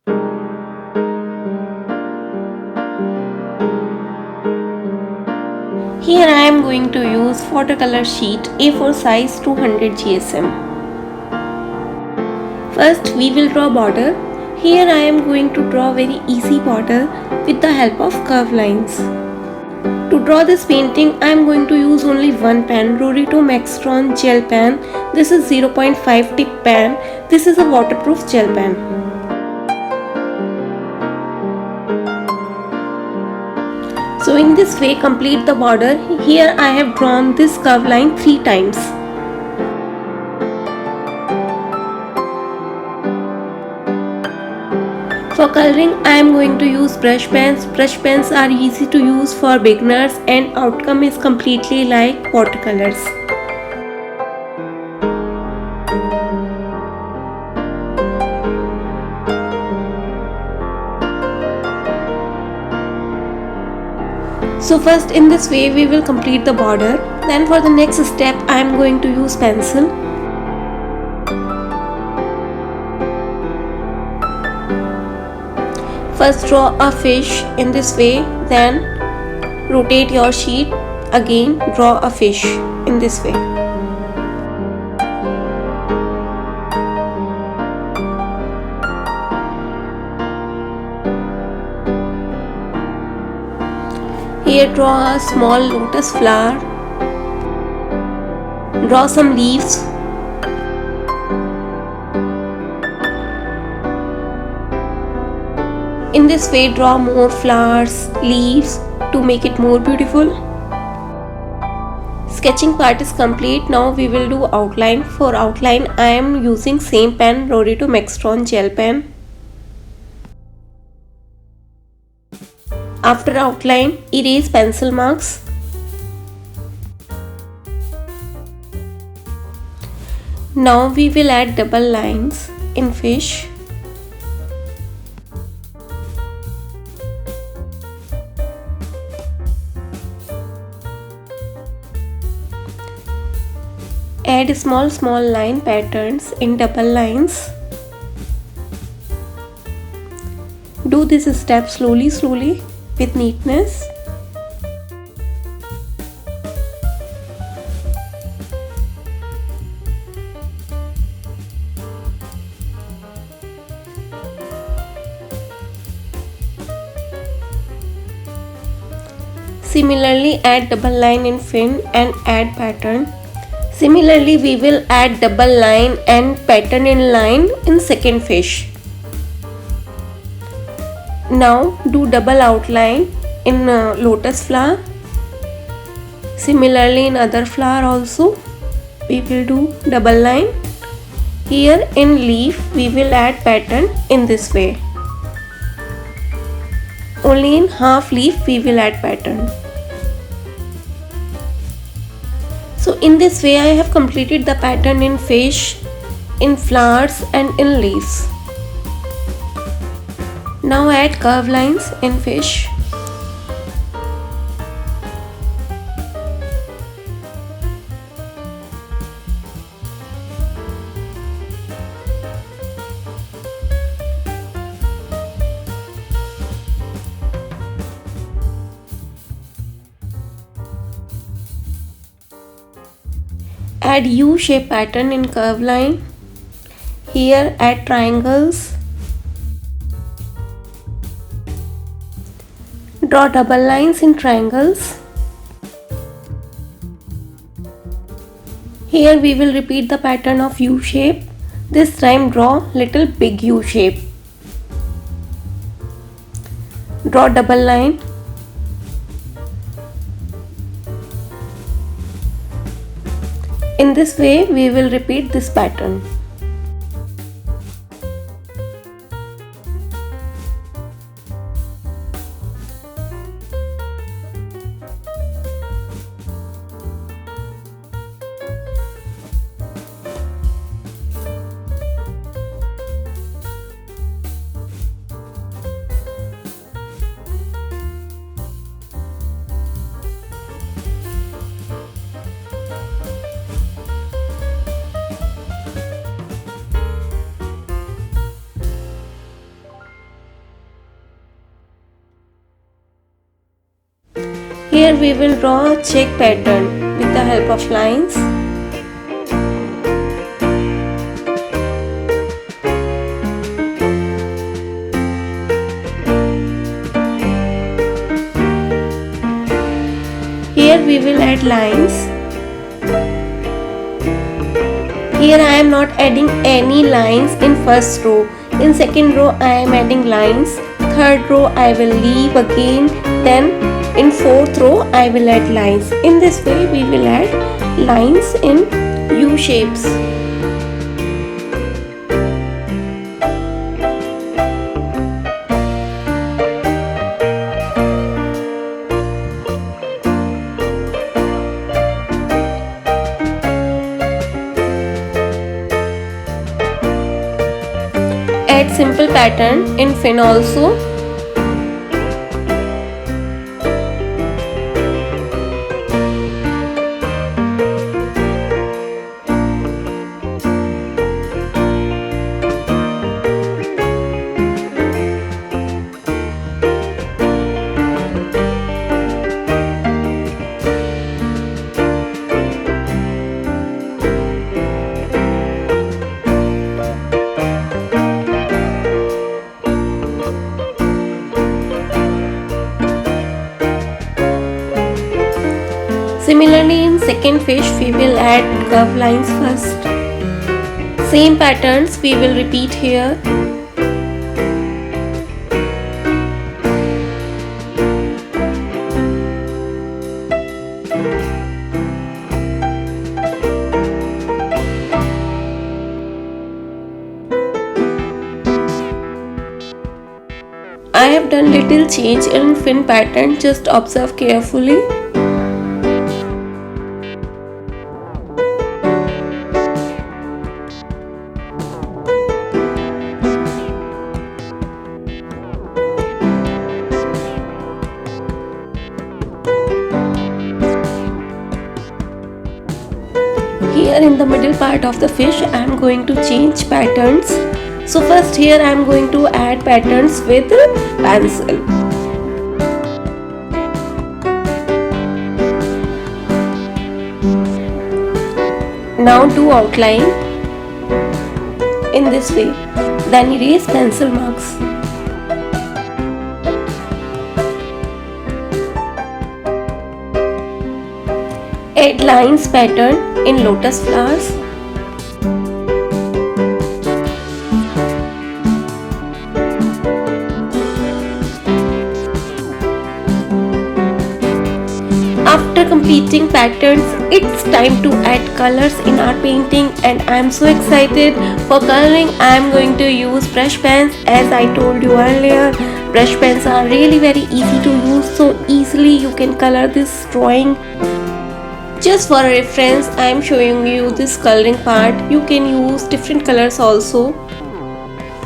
Here I am going to use watercolor sheet A4 size 200 GSM. First we will draw border. Here I am going to draw very easy border with the help of curve lines. To draw this painting I am going to use only one pen, Rodito Maxtron gel pen. This is 0.5 tip pen. This is a waterproof gel pen. So in this way complete the border. Here I have drawn this curve line 3 times. For coloring I am going to use brush pens. Brush pens are easy to use for beginners and outcome is completely like watercolors. So first in this way we will complete the border. Then for the next step I am going to use pencil. First draw a fish in this way, then rotate your sheet, again draw a fish in this way. Here draw a small lotus flower. Draw some leaves. In this way draw more flowers, leaves to make it more beautiful. Sketching part is complete. Now we will do outline. For outline I am using same pen, Rodito Maxtron gel pen. After outline, erase pencil marks. Now we will add double lines in fish. Add small line patterns in double lines. Do this step slowly with neatness. Similarly add double line in fin and add pattern. Similarly we will add double line and pattern in line in second fish. Now do double outline in lotus flower. Similarly in other flower also we will do double line. Here in leaf we will add pattern in this way. Only in half leaf we will add pattern. So in this way I have completed the pattern in fish, in flowers and in leaves. Now add curve lines in fish. Add U-shape pattern in curve line. Here add triangles. Draw double lines in triangles. Here we will repeat the pattern of U-shape. This time draw little big U-shape. Draw double line. In this way we will repeat this pattern. Here we will draw a check pattern with the help of lines. Here we will add lines. Here I am not adding any lines in first row. In second row I am adding lines. Third row I will leave again. Then in fourth row I will add lines. In this way we will add lines in U shapes. Add simple pattern in fin also. Similarly, in second fish we will add curve lines first. Same patterns we will repeat here. I have done little change in fin pattern, just observe carefully. Here in the middle part of the fish I am going to change patterns. So first here I am going to add patterns with pencil. Now do outline in this way, then erase pencil marks. Add lines pattern in lotus flowers. After completing patterns, it's time to add colors in our painting, and I am so excited. For coloring I am going to use brush pens. As I told you earlier, brush pens are really very easy to use, so easily you can color this drawing. Just for a reference, I am showing you this coloring part. You can use different colors also.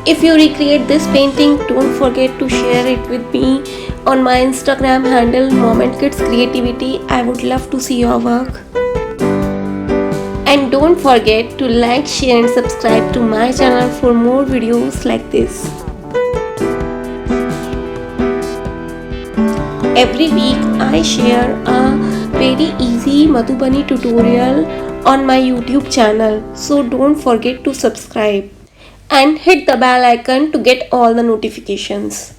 If you recreate this painting, don't forget to share it with me on my Instagram handle momentkidscreativity. I would love to see your work. And don't forget to like, share and subscribe to my channel for more videos like this. Every week I share a very easy Madhubani tutorial on my YouTube channel, so don't forget to subscribe and hit the bell icon to get all the notifications.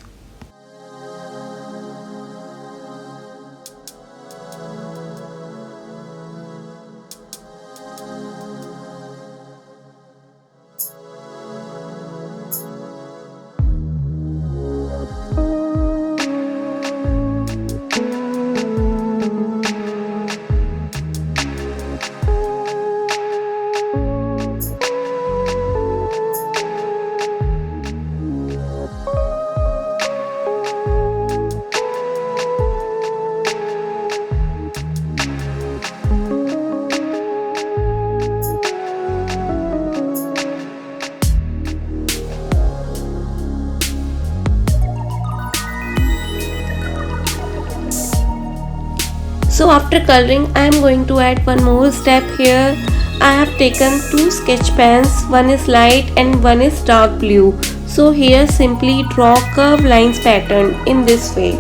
So after coloring, I am going to add one more step here. I have taken two sketch pens, one is light and one is dark blue. So here simply draw curve lines pattern in this way.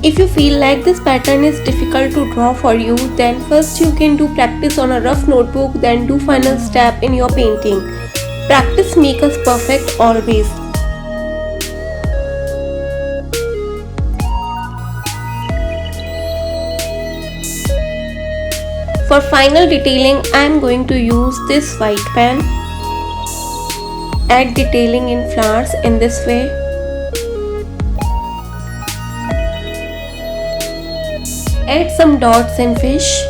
If you feel like this pattern is difficult to draw for you, then first you can do practice on a rough notebook, then do final step in your painting. Practice makes us perfect always. For final detailing, I am going to use this white pen. Add detailing in flowers in this way. Add some dots in fish.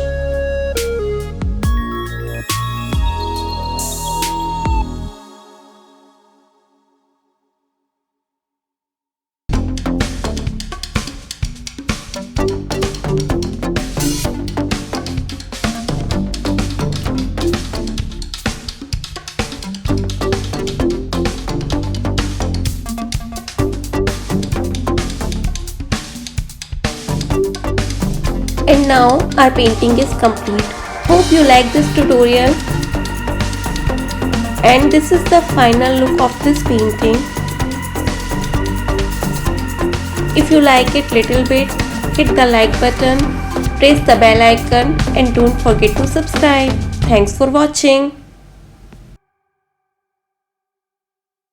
And now our painting is complete. Hope you like this tutorial. And this is the final look of this painting. If you like it little bit, hit the like button, press the bell icon and don't forget to subscribe. Thanks for watching.